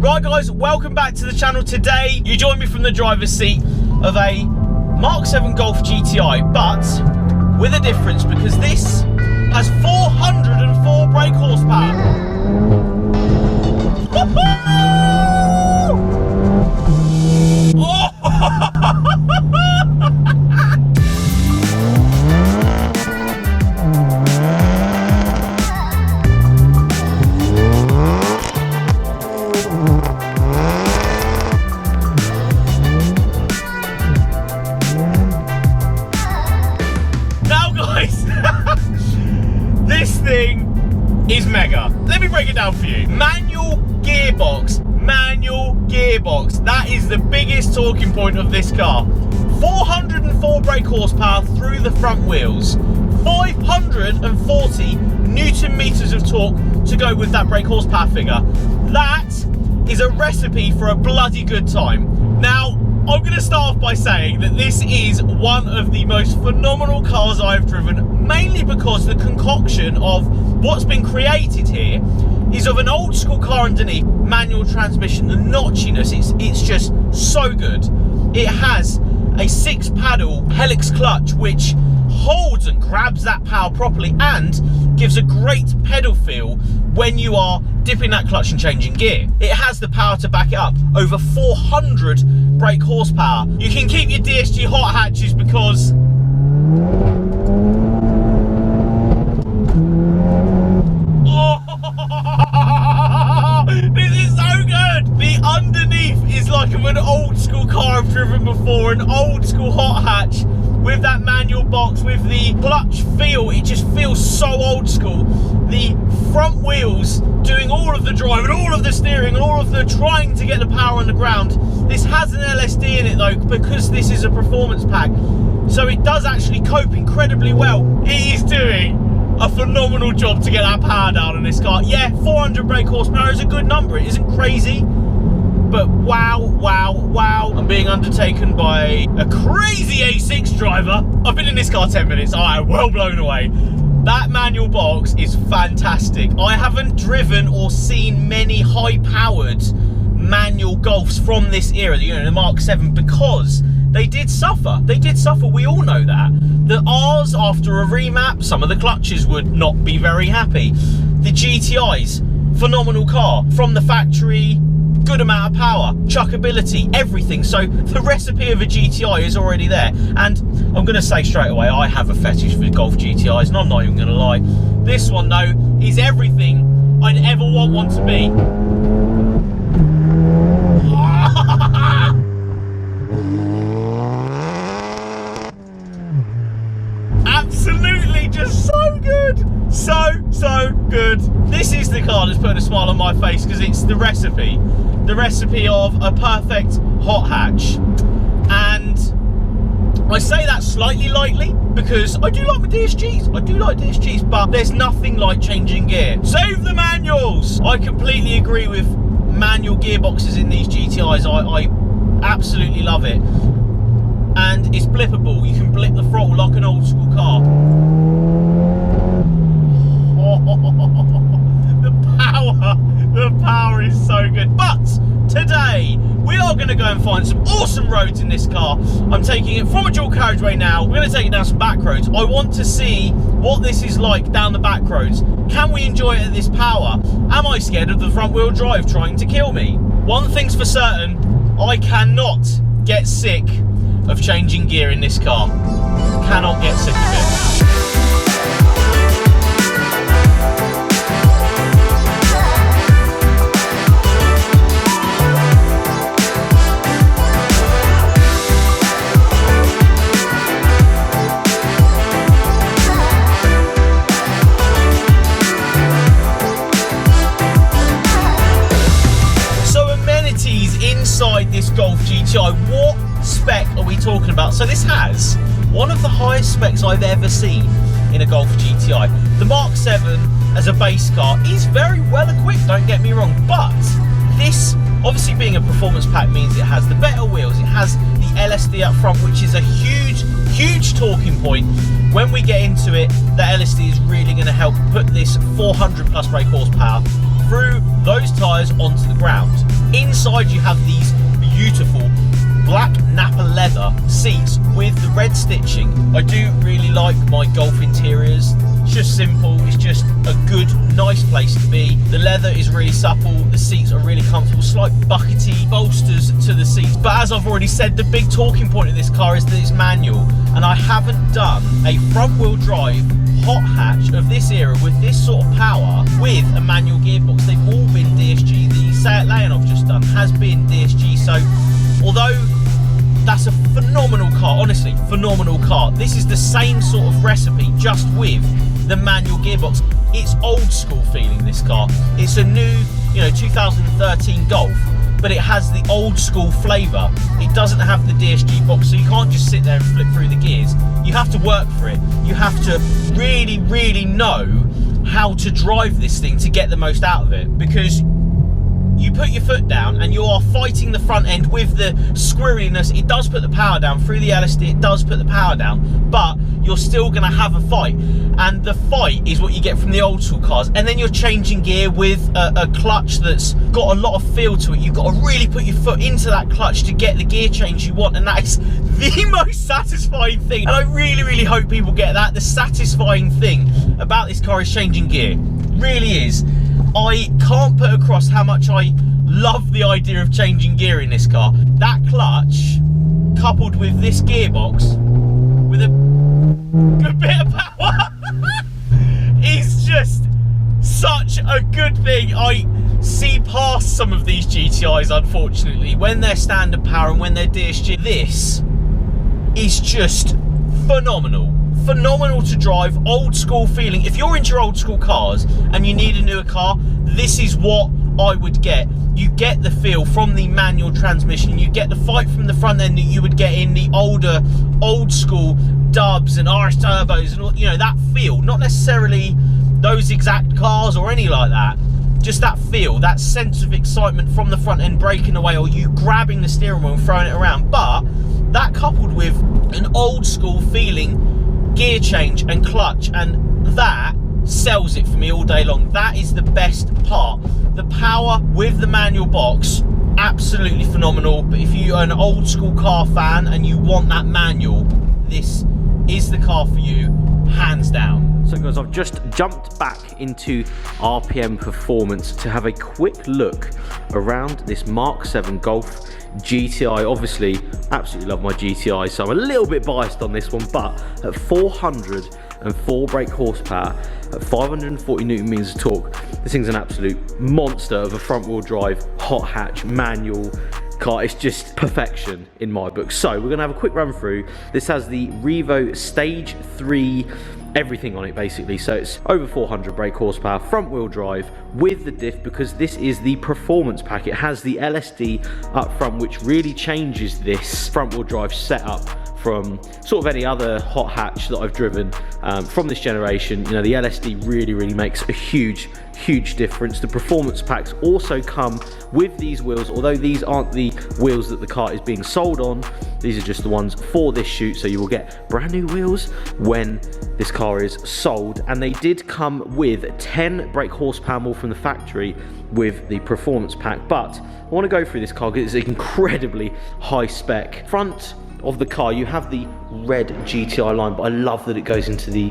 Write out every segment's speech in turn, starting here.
Right guys, welcome back to the channel. Today, you join me from the driver's seat of a Mark 7 Golf GTI, but with a difference because this has 404 brake horsepower. This thing is mega. Let me break it down for you. Manual gearbox. That is the biggest talking point of this car. 404 brake horsepower through the front wheels. 540 Newton meters of torque to go with that brake horsepower figure. That is a recipe for a bloody good time. Now, I'm going to start off by saying that this is one of the most phenomenal cars I've driven, mainly because the concoction of what's been created here is of an old school car underneath, manual transmission, the notchiness, it's just so good. It has a 6-paddle helix clutch which holds and grabs that power properly and gives a great pedal feel when you are dipping that clutch and changing gear. It has the power to back it up, over 400 brake horsepower. You can keep your DSG hot hatches because this is so good. The underneath is like of an old school car I've driven before, an old school hot hatch with that manual box, with the clutch feel. It just feels so old school. The front wheels doing all of the drive and all of the steering and all of the trying to get the power on the ground. This has an LSD in it though, because this is a performance pack, so it does actually cope incredibly well. It is doing a phenomenal job to get that power down on this car. Yeah, 400 brake horsepower is a good number. It isn't crazy, but wow. I'm being undertaken by a crazy A6 driver. I've been in this car 10 minutes. I am well blown away. That manual box is fantastic. I haven't driven or seen many high-powered manual Golfs from this era, you know, the Mark 7, because they did suffer. We all know that. The R's, after a remap, some of the clutches would not be very happy. The GTI's, phenomenal car. From the factory, good amount of power, chuckability, everything. So the recipe of a GTI is already there. And I'm going to say straight away, I have a fetish for Golf GTIs, and I'm not even going to lie. This one, though, is everything I'd ever want one to be. Absolutely just so good. So good. This is the car that's putting a smile on my face because it's the recipe of a perfect hot hatch. And I say that slightly lightly because I do like my DSGs. But there's nothing like changing gear. Save the manuals. I completely agree with manual gearboxes in these GTIs. I absolutely love it. And it's blippable. You can blip the throttle like an old school car. The power is so good. But today we are going to go and find some awesome roads in this car. I'm taking it from a dual carriageway now. We're going to take it down some back roads. I want to see what this is like down the back roads. Can we enjoy it at this power? Am I scared of the front wheel drive trying to kill me? One thing's for certain, I cannot get sick of changing gear in this car. Cannot get sick of it. So amenities inside this Golf GTI. What spec are we talking about? So this has one of the highest specs I've ever seen in a Golf GTI. The Mark 7 as a base car is very well equipped, don't get me wrong, but this, obviously being a performance pack, means it has the better wheels, it has the LSD up front, which is a huge talking point. When we get into it, the LSD is really going to help put this 400 plus brake horsepower through those tyres onto the ground. Inside you have these beautiful black Napa leather seats with the red stitching. I do really like my Golf interiors. It's just simple, it's just a good, nice place to be. The leather is really supple, the seats are really comfortable, slight buckety bolsters to the seats. But as I've already said, the big talking point of this car is that it's manual, and I haven't done a front wheel drive hot hatch of this era with this sort of power with a manual gearbox. They've all been DSG. The Seat Leon I've just done has been DSG, so although that's a phenomenal car, honestly, phenomenal car, this is the same sort of recipe, just with the manual gearbox. It's old school feeling, this car. It's a new, 2013 Golf, but it has the old school flavour. It doesn't have the DSG box, so you can't just sit there and flip through the gears. You have to work for it. You have to really, really know how to drive this thing to get the most out of it, because you put your foot down and you are fighting the front end with the squirreliness. It does put the power down through the LSD, it does put the power down, but you're still going to have a fight, and the fight is what you get from the old school cars. And then you're changing gear with a clutch that's got a lot of feel to it. You've got to really put your foot into that clutch to get the gear change you want, and that is the most satisfying thing. And I really, really hope people get that. The satisfying thing about this car is changing gear, really is. I can't put across how much I love the idea of changing gear in this car. That clutch, coupled with this gearbox, with a good bit of power, is just such a good thing. I see past some of these GTIs, unfortunately, when they're standard power and when they're DSG. This is just phenomenal. Phenomenal to drive, old school feeling. If you're into your old school cars and you need a newer car, this is what I would get. You get the feel from the manual transmission, you get the fight from the front end that you would get in the older, old school dubs and RS turbos and all, that feel. Not necessarily those exact cars or any like that, just that feel, that sense of excitement from the front end breaking away, or you grabbing the steering wheel and throwing it around. But that coupled with an old school feeling gear change and clutch, and that sells it for me all day long. That is the best part. The power with the manual box, absolutely phenomenal. But if you're an old school car fan and you want that manual, this is the car for you, hands down. So guys, I've just jumped back into RPM Performance to have a quick look around this Mark 7 Golf GTI. Obviously, absolutely love my GTI, so I'm a little bit biased on this one, but at 404 brake horsepower, at 540 newton meters of torque, this thing's an absolute monster of a front wheel drive, hot hatch, manual car. It's just perfection in my book. So we're gonna have a quick run through. This has the Revo Stage 3 everything on it basically, so it's over 400 brake horsepower, front wheel drive with the diff, because this is the performance pack. It has the LSD up front, which really changes this front wheel drive setup from sort of any other hot hatch that I've driven from this generation. The LSD really makes a huge difference. The performance packs also come with these wheels, although these aren't the wheels that the car is being sold on. These are just the ones for this shoot, so you will get brand new wheels when this car is sold. And they did come with 10 brake horsepower more from the factory with the performance pack. But I want to go through this car because it's incredibly high spec. Front of the car, you have the red GTI line, but I love that it goes into the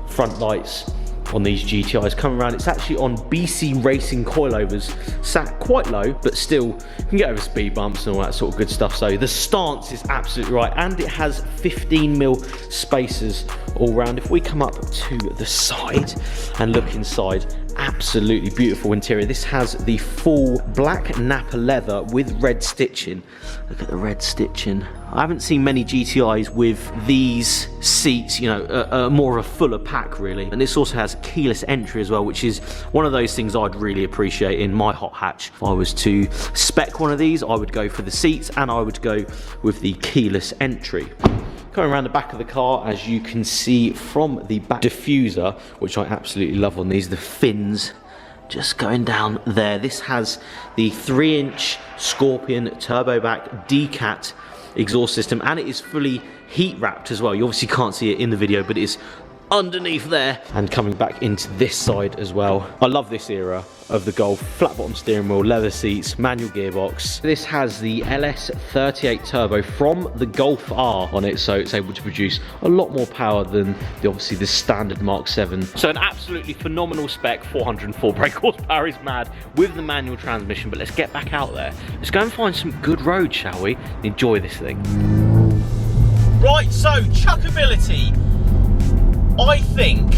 front lights on these GTIs coming around. It's actually on BC Racing coilovers, sat quite low, but still you can get over speed bumps and all that sort of good stuff. So the stance is absolutely right, and it has 15mm spacers all round. If we come up to the side and look inside, absolutely beautiful interior. This has the full black Napa leather with red stitching. Look at the red stitching. I haven't seen many GTIs with these seats, more of a fuller pack really. And this also has keyless entry as well, which is one of those things I'd really appreciate in my hot hatch. If I was to spec one of these, I would go for the seats and I would go with the keyless entry. Coming around the back of the car, as you can see from the back diffuser, which I absolutely love on these, the fins just going down there. This has the 3-inch Scorpion turbo back decat exhaust system, and it is fully heat wrapped as well. You obviously can't see it in the video, but it is underneath there. And coming back into this side as well. I love this era of the Golf. Flat bottom steering wheel, leather seats, manual gearbox. This has the LS38 turbo from the Golf R on it, so it's able to produce a lot more power than obviously the standard Mark 7. So an absolutely phenomenal spec. 404 brake horsepower is mad with the manual transmission. But let's get back out there. Let's go and find some good roads, shall we? And enjoy this thing. Right, so chuckability. I think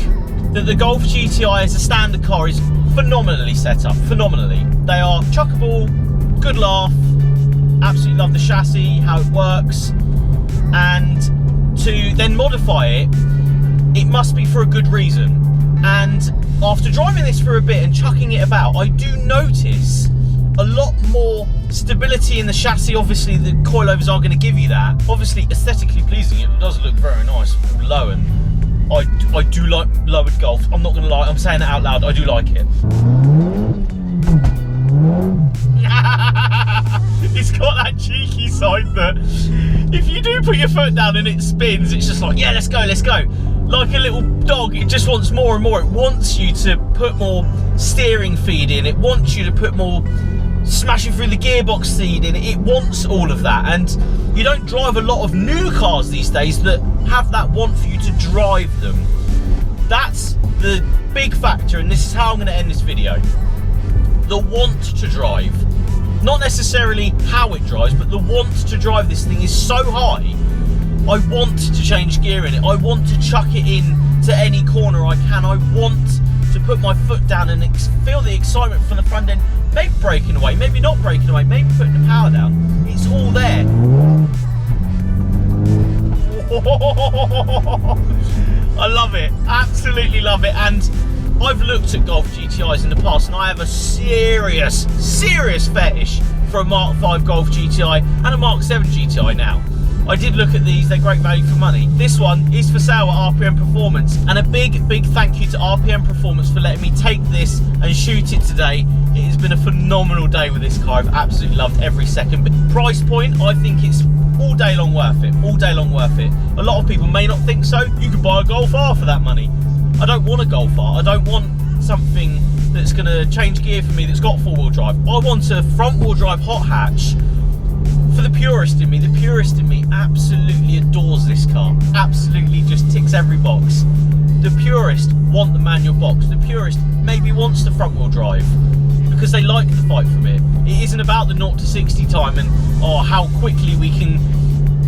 that the Golf GTI as a standard car is phenomenally set up, phenomenally. They are chuckable, good laugh, absolutely love the chassis, how it works, and to then modify it, it must be for a good reason. And after driving this for a bit and chucking it about, I do notice a lot more stability in the chassis. Obviously the coilovers are going to give you that. Obviously aesthetically pleasing, it does look very nice, low, and I do like lowered Golf. I'm not going to lie, I'm saying it out loud, I do like it. It's got that cheeky side that if you do put your foot down and it spins, it's just like, yeah, let's go, let's go. Like a little dog, it just wants more and more. It wants you to put more steering feed in. It wants you to put more smashing through the gearbox seed in. It wants all of that. And you don't drive a lot of new cars these days that have that want for you to drive them. That's the big factor, and this is how I'm going to end this video. The want to drive. Not necessarily how it drives, but the want to drive this thing is so high. I want to change gear in it. I want to chuck it in to any corner I can. I want to put my foot down and feel the excitement from the front end. Maybe braking away, maybe not braking away, maybe putting the power down. It's all there. I love it, absolutely love it. And I've looked at Golf GTIs in the past, and I have a serious fetish for a Mark 5 Golf GTI and a Mark 7 GTI now. I did look at these, they're great value for money. This one is for sale at RPM Performance, and a big thank you to RPM Performance for letting me take this and shoot it today. It has been a phenomenal day with this car. I've absolutely loved every second. But price point, I think it's all day long worth it, all day long worth it. A lot of people may not think so. You could buy a Golf R for that money. I don't want a Golf R. I don't want something that's going to change gear for me that's got four-wheel drive. I want a front-wheel drive hot hatch. For the purist in me, absolutely adores this car. Absolutely just ticks every box. The purist want the manual box. The purist maybe wants the front-wheel drive because they like the fight from it. It isn't about the 0 to 60 time and how quickly we can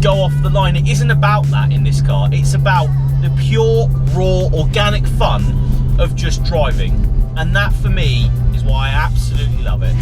go off the line. It isn't about that in this car. It's about the pure, raw, organic fun of just driving. And that for me is why I absolutely love it.